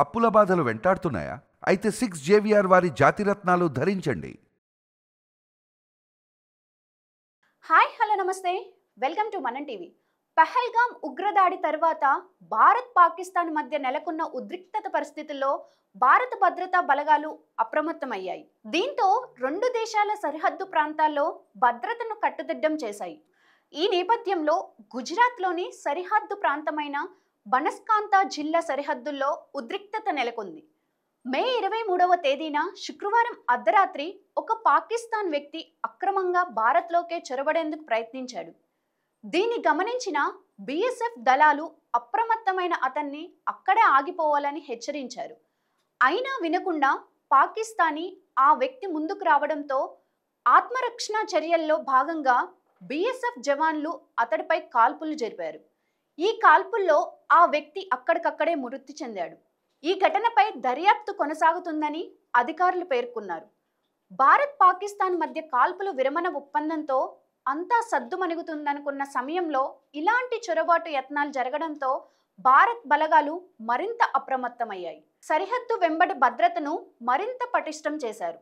అప్పుల బాధలు వెంటాడుతున్నాయా? అయితే 6 జేవిఆర్ వారి జాతిరత్నాలు ధరించండి. హాయ్ హలో నమస్తే వెల్కమ్ టు మనం టీవీ. పహల్గామ్ ఉగ్రదాడి తర్వాత భారత్ పాకిస్తాన్ మధ్య నెలకొన్న ఉద్రిక్తత పరిస్థితుల్లో భారత భద్రతా బలగాలు అప్రమత్తమయ్యాయి. దీంతో రెండు దేశాల సరిహద్దు ప్రాంతాల్లో భద్రతను కట్టుదిట్టం చేశాయి. ఈ నేపథ్యంలో గుజరాత్లోని సరిహద్దు ప్రాంతమైన బనస్కాంతా జిల్లా సరిహద్దుల్లో ఉద్రిక్తత నెలకొంది. మే 23వ తేదీన శుక్రవారం అర్ధరాత్రి ఒక పాకిస్తాన్ వ్యక్తి అక్రమంగా భారత్లోకే చొరబడేందుకు ప్రయత్నించాడు. దీన్ని గమనించిన బీఎస్ఎఫ్ దళాలు అప్రమత్తమైన అతన్ని అక్కడే ఆగిపోవాలని హెచ్చరించారు. అయినా వినకుండా పాకిస్తానీ ఆ వ్యక్తి ముందుకు రావడంతో ఆత్మరక్షణ చర్యల్లో భాగంగా బీఎస్ఎఫ్ జవాన్లు అతడిపై కాల్పులు జరిపారు. ఈ కాల్పుల్లో ఆ వ్యక్తి అక్కడికక్కడే మృతి చెందాడు. ఈ ఘటనపై దర్యాప్తు కొనసాగుతుందని అధికారులు పేర్కొన్నారు. భారత్ పాకిస్తాన్ మధ్య కాల్పుల విరమణ ఒప్పందంతో అంతా సద్దుమణుగుతుందనుకున్న సమయంలో ఇలాంటి చొరబాటు యత్నాలు జరగడంతో భారత్ బలగాలు మరింత అప్రమత్తమయ్యాయి. సరిహద్దు వెంబడి భద్రతను మరింత పటిష్టం చేశారు.